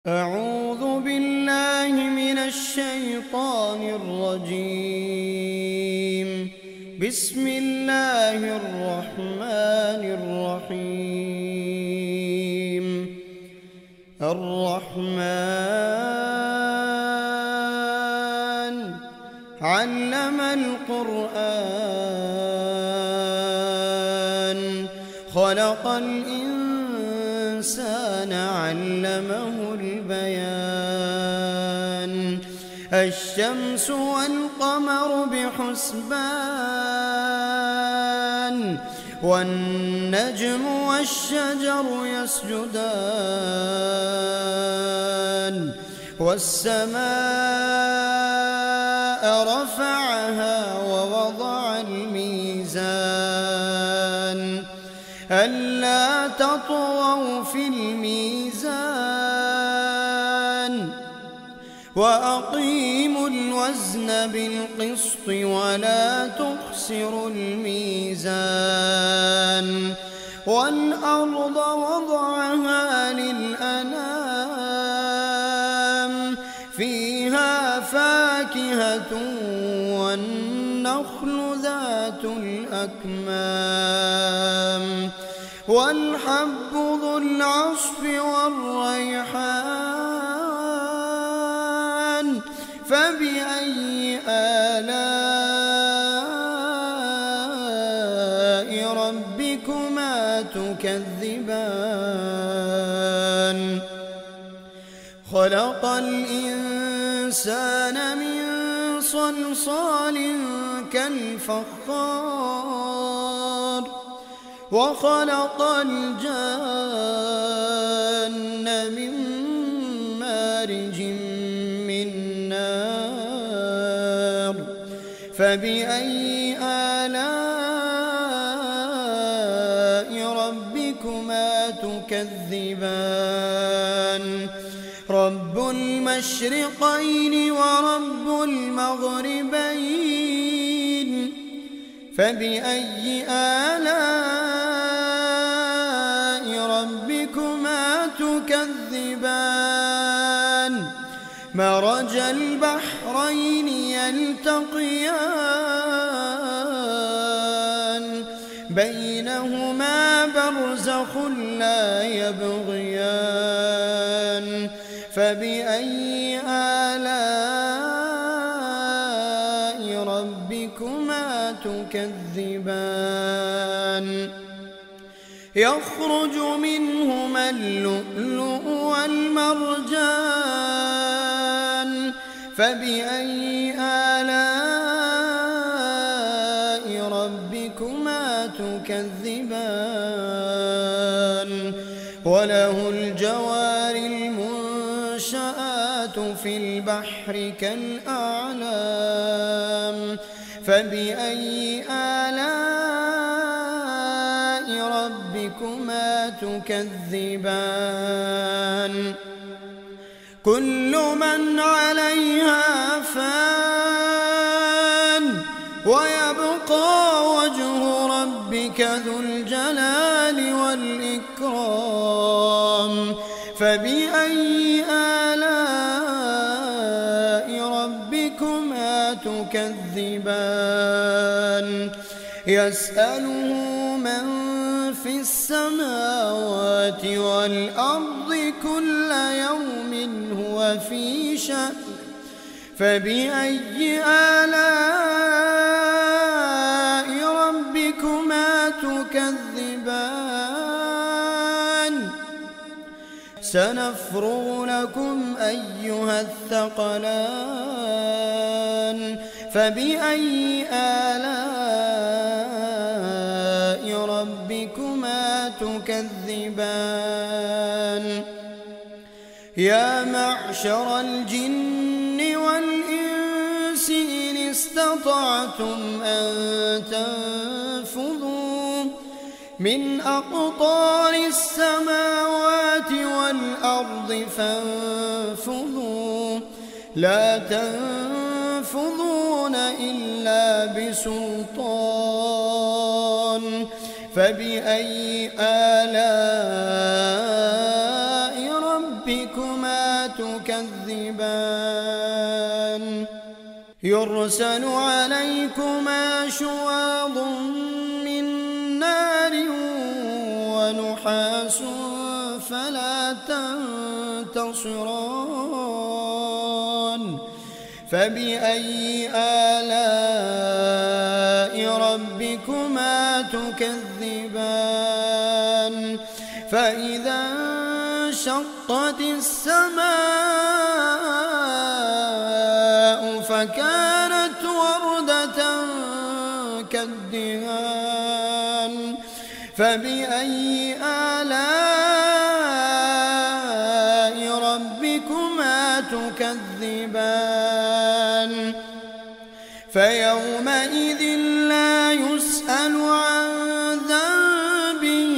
أعوذ بالله من الشيطان الرجيم. بسم الله الرحمن الرحيم. الرحمن علم القرآن خلق الإنسان علمه البيان. الشمس والقمر بحسبان والنجم والشجر يسجدان والسماء رفعها ووضع الميزان ألا تطغوا في الميزان وأقيموا الوزن بالقسط ولا تخسروا الميزان. والأرض وضعها للأنام فيها فاكهة والنخل ذات الأكمام والحب ذو العصف والريحان. فبأي آلاء ربكما تكذبان؟ خلق الإنسان من صلصال كالفخار وخلق الجان من مارج من نار. فبأي آلاء ربكما تكذبان؟ رب المشرقين ورب المغربين. فبأي آلاء ربكما تكذبان؟ مرج البحرين يلتقيان بينهما برزخ لا يبغيان. فبأي آلاء ربكما تكذبان؟ يخرج منهما اللؤلؤ والمرجان. فبأي آلاء ربكما تكذبان؟ وله الجوار المنشآت في البحر كالأعلام. فبأي آلاء ربكما تكذبان؟ كل من عليها فان ويبقى وجه ربك ذو الجلال والإكرام. فبأي آلاء ربكما تكذبان؟ يسأله من في السماوات والأرض كل يوم هو في شأن. فبأي آلاء ربكما تكذبان؟ سنفرغ لكم أيها الثقلان. فبأي آلاء ربكما تكذبان؟ يا معشر الجن والإنس إن استطعتم أن تنفذوا من أقطار السماوات والأرض فانفذوا لا تنفذون إلا بسلطان. فبأي آلاء ربكما تكذبان يرسل عليكما شواظ من نار ونحاس فلا تنتصران فبأي آلاء ربكما تكذبان فإذا انشقت السماء فكانت وردة كالدهان فبأي آلاء ربكما تكذبان فيومئذ لا يسأل عن ذنبه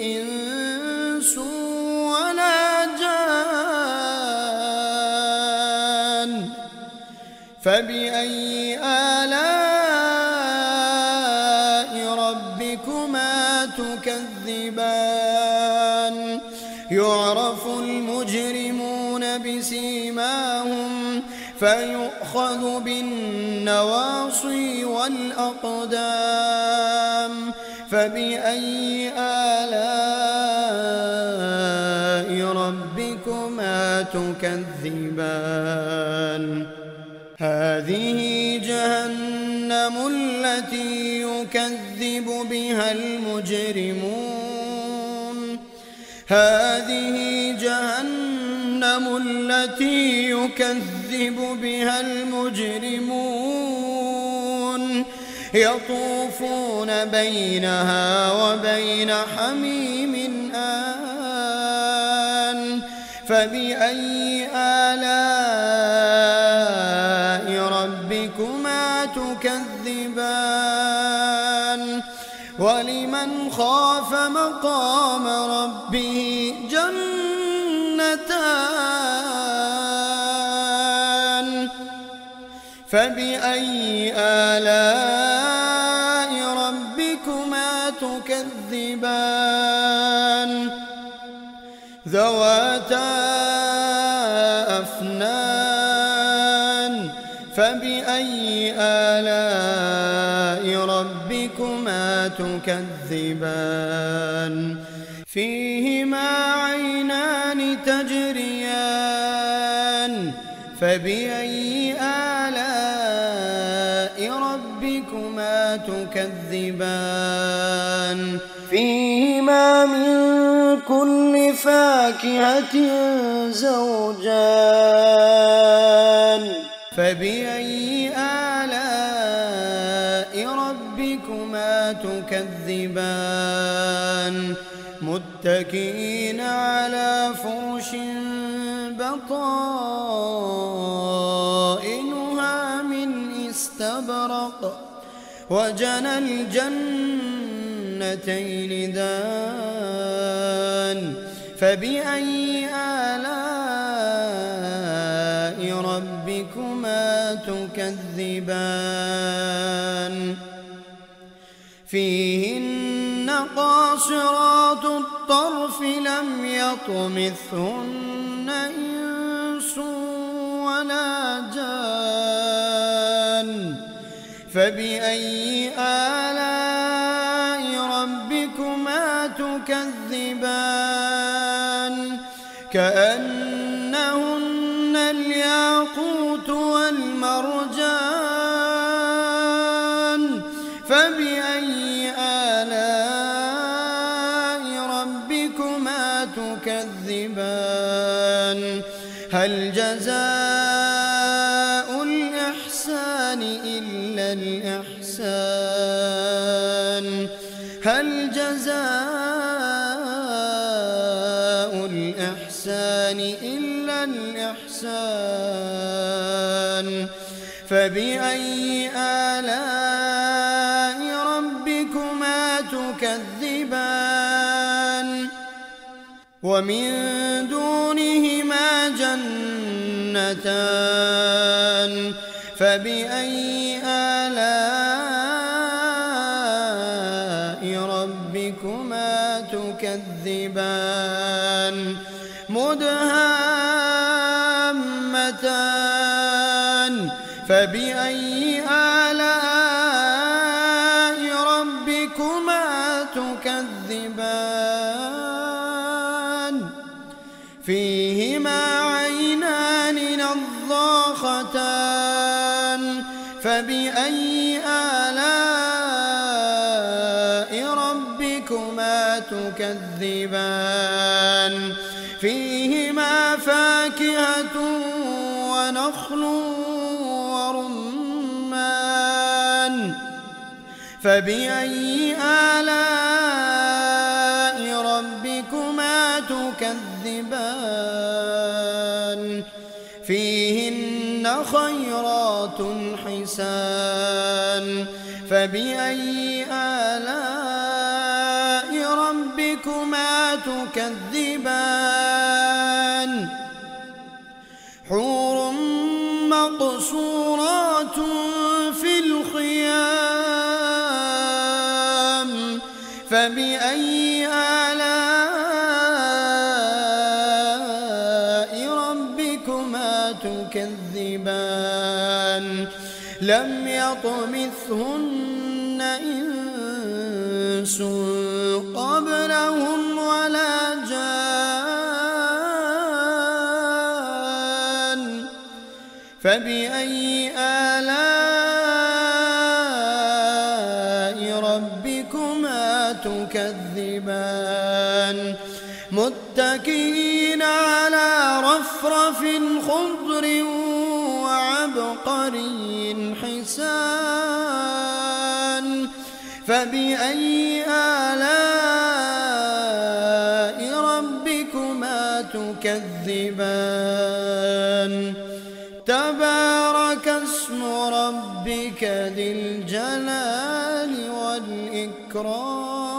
إنس ولا جان فبأي آلاء ربكما تكذبان يعرف المجرمون بسيماهم فيؤخذ بالنواصي والأقدام فبأي آلاء ربكما تكذبان هذه جهنم التي يكذب بها المجرمون هذه جهنم التي يكذب بها المجرمون يطوفون بينها وبين حميم آن فبأي آلاء ربكما تكذبان ولمن خاف مقام ربه جنتان فبأي آلاء ربكما تكذبان ذواتا أفنان فبأي آلاء ربكما تكذبان فيهما عينان تجريان فبأي آلاء ربكما تكذبان فيهما من كل فاكهة زوجان فبأي آلاء ربكما تكذبان متكئين على فرش بطائنها من استبرق وجنى الجنتين دان فبأي آلاء ربكما تكذبان فيهن قاصرات الطرف لم يطمثهن إنس ولا جان فبأي آلاء ربكما تكذبان كأنهن الياقوت والمرجان فبأي آلاء ربكما تكذبان هل جزاء الإحسان إلا الإحسان هل جزاء الإحسان إلا الإحسان فبأي آلاء ربكما تكذبان ومن دونهما جنتان فبأي آلاء ربكما تكذبان مدهامتان فبأي آلاء ربكما تكذبان فيهما عينان نضاختان فبأي آلاء ربكما تكذبان فيهما فاكهة ونخل ورمان فبأي آلاء ربكما تكذبان فيهن خيرات حسان فبأي آلاء ربكما تكذبان حور مقصورات في الخيام فبأي آلاء ربكما تكذبان لم يطمثهن إنس قبلهم ولا جان فبأي آلاء ربكما تكذبان متكئين على رفرف خضر وعبقري حسان فبأي آلاء ربكما تكذبان تبارك اسم ربك ذي الجلال والإكرام